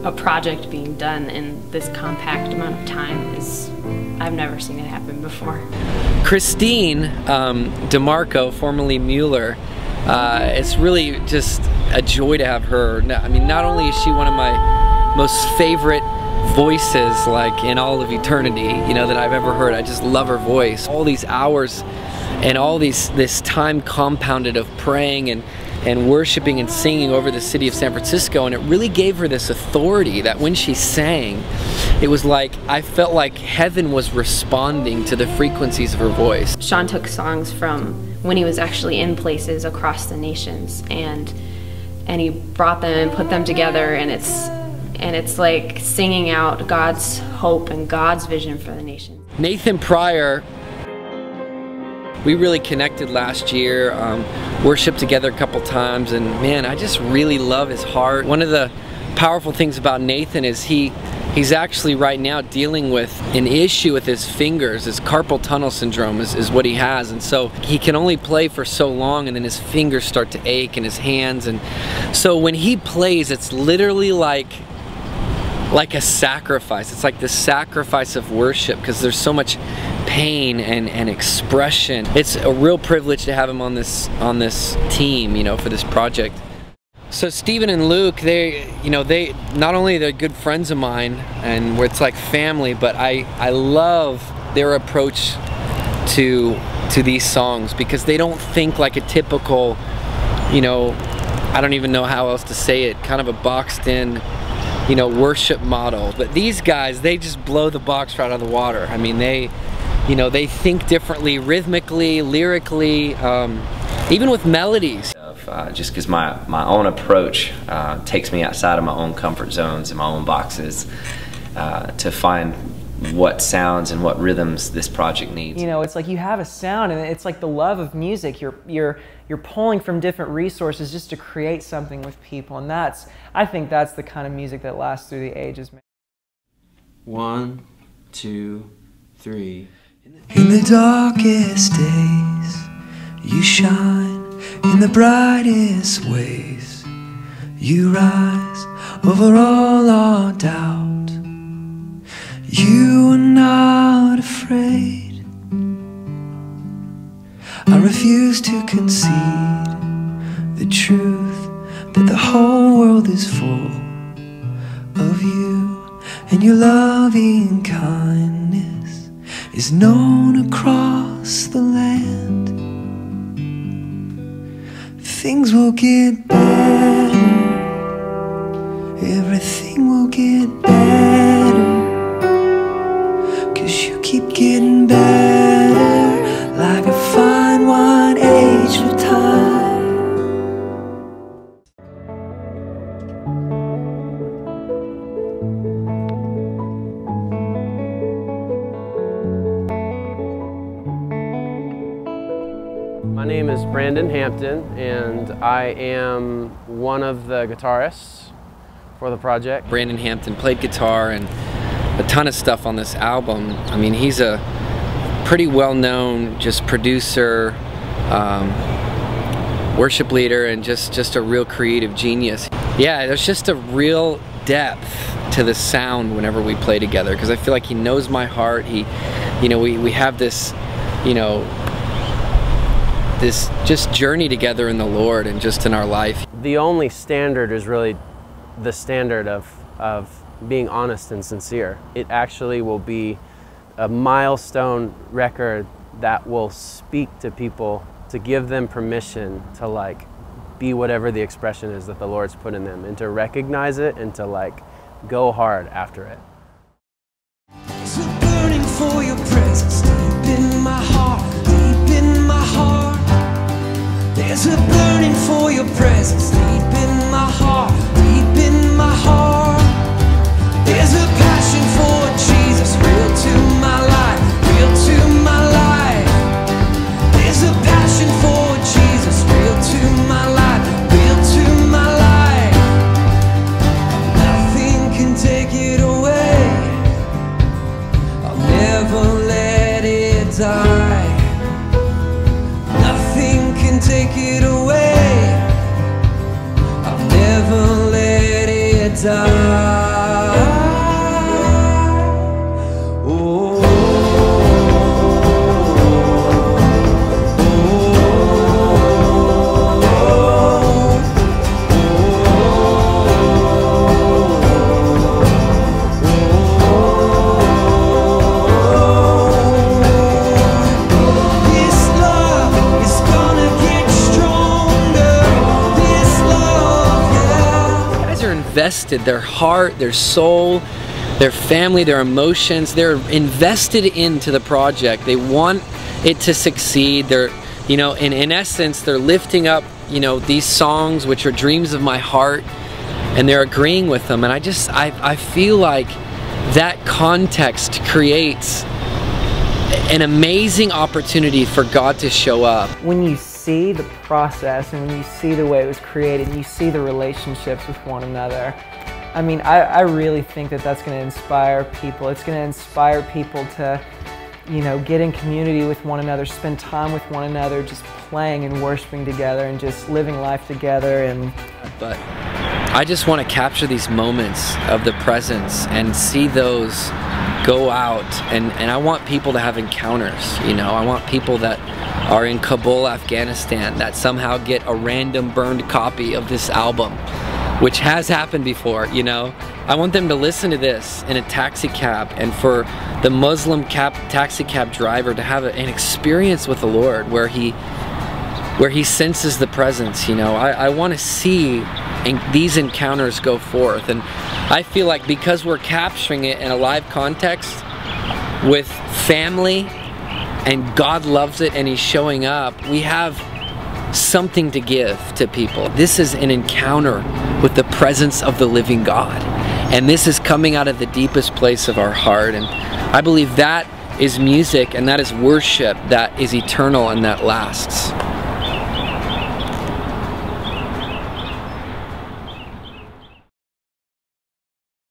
a project being done in this compact amount of time is, I've never seen it happen before. Kristene, DiMarco, formerly Mueller, it's really just a joy to have her. I mean, not only is she one of my most favorite voices, like, in all of eternity, you know, that I've ever heard. I just love her voice. All these hours and all this time compounded of praying and worshiping and singing over the city of San Francisco, and it really gave her this authority that when she sang, it was like, I felt like heaven was responding to the frequencies of her voice. Sean took songs from when he was actually in places across the nations, and he brought them and put them together, and it's like singing out God's hope and God's vision for the nation. Nathan Pryor, we really connected last year, worshiped together a couple times, and man, I just really love his heart. One of the powerful things about Nathan is he's actually right now dealing with an issue with his fingers. His carpal tunnel syndrome is what he has, and so he can only play for so long, and then his fingers start to ache and his hands, and so when he plays, it's literally like a sacrifice. It's like the sacrifice of worship, because there's so much pain and expression. It's a real privilege to have him on this team, you know, for this project. So Stephen and Luke, they not only they're good friends of mine, and where it's like family, but I love their approach to these songs, because they don't think like a typical, you know, I don't even know how else to say it, kind of a boxed in, you know, worship model. But these guys, they just blow the box right out of the water. I mean, they think differently, rhythmically, lyrically, even with melodies. Just because my own approach takes me outside of my own comfort zones and my own boxes to find what sounds and what rhythms this project needs. You know, it's like you have a sound, and it's like the love of music. You're pulling from different resources just to create something with people, and I think that's the kind of music that lasts through the ages. 1, 2, 3. In the darkest days, you shine. In the brightest ways, you rise over all our doubt. You are not afraid. I refuse to concede the truth that the whole world is full of you, and your loving kindness is known across the land. Things will get better, everything will get better, 'cause you keep getting better, like a fine wine aged with time. My name is Hampton, and I am one of the guitarists for the project. Brandon Hampton played guitar and a ton of stuff on this album. I mean, he's a pretty well-known just producer, worship leader, and just a real creative genius. Yeah, there's just a real depth to the sound whenever we play together, because I feel like he knows my heart. We have this, you know, this just journey together in the Lord and just in our life. The only standard is really the standard of being honest and sincere. It actually will be a milestone record that will speak to people, to give them permission to like be whatever the expression is that the Lord's put in them, and to recognize it and to like go hard after it. So burning for your presence deep in my heart, deep in my heart. There's a burning for your presence deep in my heart, deep in my heart. There's a passion for Jesus, real to my life, real to my life. There's a passion for Jesus, real to my life, real to my life. Nothing can take it away. I'll never let it die. Nothing can take it away. I'll never let it die. invested, their heart, their soul, their family, their emotions. They're invested into the project. They want it to succeed. They're, you know, in essence, they're lifting up, you know, these songs which are dreams of my heart, and they're agreeing with them. And I feel like that context creates an amazing opportunity for God to show up. When you see the process and when you see the way it was created, and you see the relationships with one another, I mean, I really think that that's going to inspire people. It's going to inspire people to, you know, get in community with one another, spend time with one another, just playing and worshiping together and just living life together. But I just want to capture these moments of the presence and see those go out, and I want people to have encounters, you know. I want people that are in Kabul, Afghanistan, that somehow get a random burned copy of this album, which has happened before, you know. I want them to listen to this in a taxi cab, and for the Muslim taxi cab driver to have an experience with the Lord where he senses the presence, you know. I want to see these encounters go forth, and I feel like because we're capturing it in a live context with family, and God loves it and He's showing up, we have something to give to people. This is an encounter with the presence of the living God, and this is coming out of the deepest place of our heart, and I believe that is music, and that is worship that is eternal and that lasts.